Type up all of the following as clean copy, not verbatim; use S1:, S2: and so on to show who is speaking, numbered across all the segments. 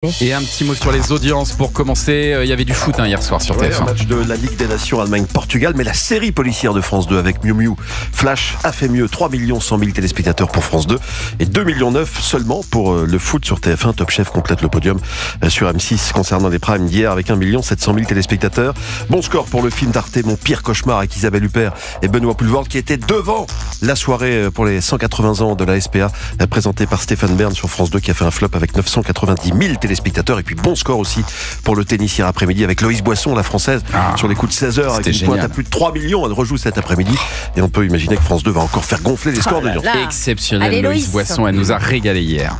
S1: Et un petit mot sur les audiences pour commencer. Il y avait du foot hier soir sur TF1.
S2: Un match de la Ligue des Nations Allemagne-Portugal, mais la série policière de France 2 avec Miu Miu Flash a fait mieux. 3 100 000 téléspectateurs pour France 2 et 2,9 millions seulement pour le foot sur TF1. Top Chef complète le podium sur M6 concernant les primes d'hier avec 1 700 000 téléspectateurs. Bon score pour le film d'Arte Mon pire cauchemar avec Isabelle Huppert et Benoît Poelvoorde qui était devant la soirée pour les 180 ans de la SPA présentée par Stéphane Bern sur France 2 qui a fait un flop avec 990 000 téléspectateurs. Et puis bon score aussi pour le tennis hier après-midi avec Loïs Boisson, la française, sur les coups de 16h avec une pointe à plus de 3 millions. Elle rejoue cet après-midi et on peut imaginer que France 2 va encore faire gonfler les scores d'audience.
S1: Exceptionnel.
S3: Allez,
S1: Loïs Boisson, elle nous a régalé hier.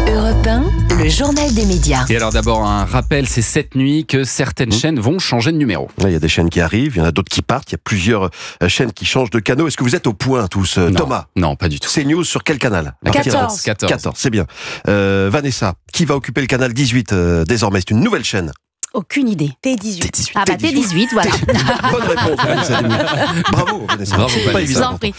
S3: Europe 1, le journal des médias.
S1: Et alors d'abord un rappel, c'est cette nuit que certaines chaînes vont changer de numéro.
S2: Là, il y a des chaînes qui arrivent, il y en a d'autres qui partent, il y a plusieurs chaînes qui changent de canaux. Est-ce que vous êtes au point tous,
S1: Non.
S2: Thomas?
S1: Non, pas du tout.
S2: CNews sur quel canal?
S3: 14.
S2: 14, c'est bien. Vanessa, qui va occuper le canal 18 désormais? C'est une nouvelle chaîne.
S3: Aucune idée.
S1: T18.
S3: Ah bah T18, voilà.
S2: Bonne réponse, Vanessa Demouy. Bravo, Vanessa.
S1: Bravo,
S2: C'est pas
S1: Vanessa.
S3: Je vous
S2: évident.
S3: en prie.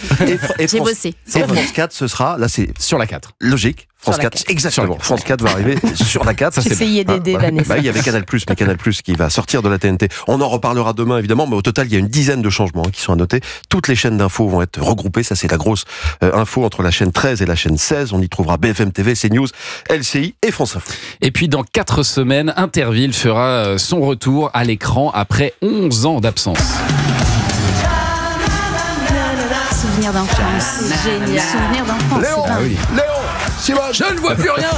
S2: Et
S3: J'ai
S2: France-
S3: bossé.
S2: Et France 4, ce sera, là c'est
S1: Sur la 4.
S2: logique. France
S3: Sur la
S2: 4,
S3: 4.
S2: exactement.
S1: Sur la 4.
S2: France 4 va arriver sur la 4.
S3: J'essayais d'aider Vanessa.
S2: Bah, il y avait Canal+, mais Canal+, qui va sortir de la TNT. On en reparlera demain, évidemment, mais au total, il y a une dizaine de changements qui sont à noter. Toutes les chaînes d'infos vont être regroupées. Ça, c'est la grosse info entre la chaîne 13 et la chaîne 16. On y trouvera BFM TV, CNews, LCI et France Info.
S1: Et puis dans 4 semaines, Interville fera son retour à l'écran après 11 ans d'absence.
S3: Souvenir d'enfance. Génial. Souvenir d'enfance. c'est dingue.
S2: Léon, Simon,
S1: Je ne vois plus rien.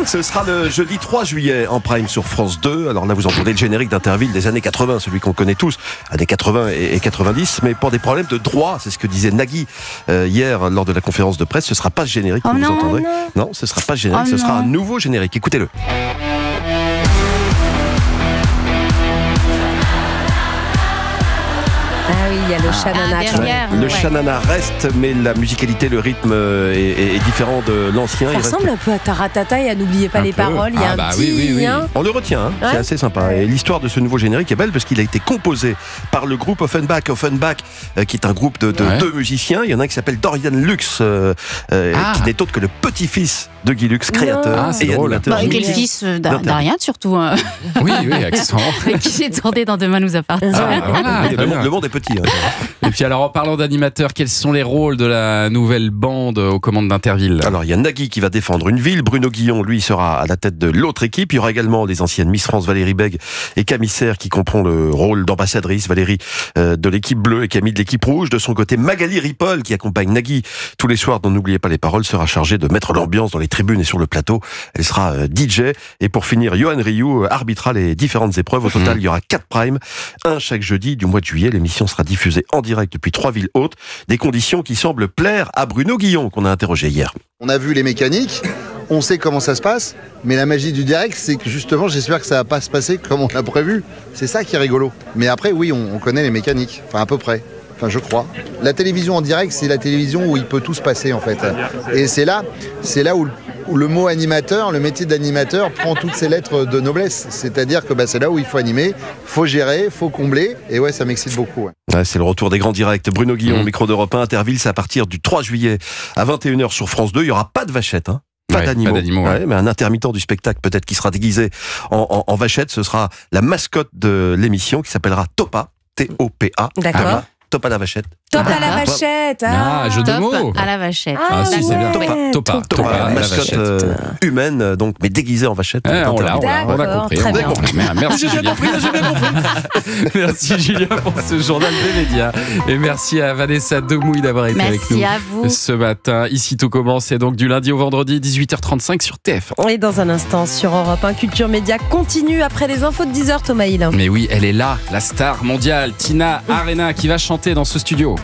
S2: ce sera le jeudi 3 juillet en prime sur France 2. Alors là, vous entendez le générique d'Interville des années 80, celui qu'on connaît tous, années 80 et 90, mais pour des problèmes de droit, c'est ce que disait Nagui hier lors de la conférence de presse. Ce sera pas ce générique que
S3: Oh
S2: vous
S3: non,
S2: entendrez.
S3: non.
S2: Non, ce sera pas ce générique,
S3: Oh
S2: ce sera
S3: non.
S2: un nouveau générique. Écoutez-le.
S3: Ah oui, il y a le Shanana. Derrière.
S2: Le
S3: ouais.
S2: Shanana reste, mais la musicalité, le rythme est différent de l'ancien.
S4: Ça
S2: Il reste-
S4: ressemble un peu à Taratata et à N'oubliez pas
S1: Un
S4: les
S1: peu.
S4: paroles. Il y a
S1: Ah
S4: un
S1: bah
S4: petit
S1: oui.
S4: lien.
S2: On le retient, hein. C'est
S4: Ouais.
S2: assez sympa. Et l'histoire de ce nouveau générique est belle parce qu'il a été composé par le groupe Offenbach, qui est un groupe de
S1: Ouais.
S2: 2 musiciens. Il y en a un qui s'appelle Dorian Lux, qui n'est autre que le petit-fils de Guy Lux, créateur
S1: Ah, c'est
S2: et
S1: drôle.
S2: animateur.
S3: Bah,
S4: Oui.
S3: qui est le fils
S2: d'Interville.
S3: d'Ariane, surtout.
S1: Oui, accent.
S3: Avec qui j'ai tourné dans Demain nous appartient.
S1: Ah, voilà,
S2: Oui,
S1: très bien.
S2: le monde est petit. Hein.
S1: Et puis alors en parlant d'animateurs, quels sont les rôles de la nouvelle bande aux commandes d'Interville?
S2: Alors, il y a Nagui qui va défendre une ville. Bruno Guillon, lui, sera à la tête de l'autre équipe. Il y aura également les anciennes Miss France Valérie Bègue et Camille Serre qui comprend le rôle d'ambassadrice. Valérie de l'équipe bleue et Camille de l'équipe rouge. De son côté, Magali Ripoll, qui accompagne Nagui tous les soirs dont N'oubliez pas les paroles, sera chargée de mettre l'ambiance dans les tribunes et sur le plateau. Elle sera DJ. Et pour finir, Johan Rioux arbitrera les différentes épreuves. Au total, il y aura 4 primes, un chaque jeudi du mois de juillet. L'émission sera diffusée en direct depuis 3 villes hautes. Des conditions qui semblent plaire à Bruno Guillon, qu'on a interrogé hier.
S5: On a vu les mécaniques, on sait comment ça se passe, mais la magie du direct, c'est que justement, j'espère que ça va pas se passer comme on l'a prévu. C'est ça qui est rigolo. Mais après, oui, on connaît les mécaniques, enfin à peu près. Enfin, je crois. La télévision en direct, c'est la télévision où il peut tout se passer, en fait. Et c'est là où le mot animateur, le métier d'animateur prend toutes ses lettres de noblesse. C'est-à-dire que c'est là où il faut animer, faut gérer, faut combler. Et ouais, ça m'excite beaucoup. Ouais.
S2: Ouais, c'est le retour des grands directs. Bruno Guillon, micro d'Europe 1, Interville, c'est à partir du 3 juillet à 21h sur France 2. Il n'y aura pas de vachette, hein. Pas
S1: Ouais,
S2: d'animaux.
S1: pas d'animaux, ouais.
S2: Mais un intermittent du spectacle, peut-être qui sera déguisé en vachette. Ce sera la mascotte de l'émission qui s'appellera Topa. T-O-P-A.
S4: D'accord.
S2: Topa la vachette.
S4: Top à la
S3: Ah.
S4: vachette.
S1: Ah, jeu de mots.
S3: Top à la vachette.
S1: Ah, si, c'est bien.
S4: ouais.
S1: Topa
S2: Topa,
S1: la
S2: mascotte
S1: vachette.
S2: humaine, donc, mais déguisée en vachette.
S1: Eh, on l'a
S4: D'accord,
S1: compris.
S4: très
S1: on l'a
S4: bien.
S1: compris. Merci Julien. Merci Julien pour ce journal des médias. Et merci à Vanessa Demouy d'avoir été avec nous
S3: Merci à vous.
S1: ce matin. Ici tout commence, c'est donc du lundi au vendredi 18h35 sur TF1.
S4: Et dans un instant sur Europe 1, Culture Média continue après les infos de 10h, Thomas Hill.
S1: Mais oui, elle est là, la star mondiale, Tina Arena, qui va chanter dans ce studio.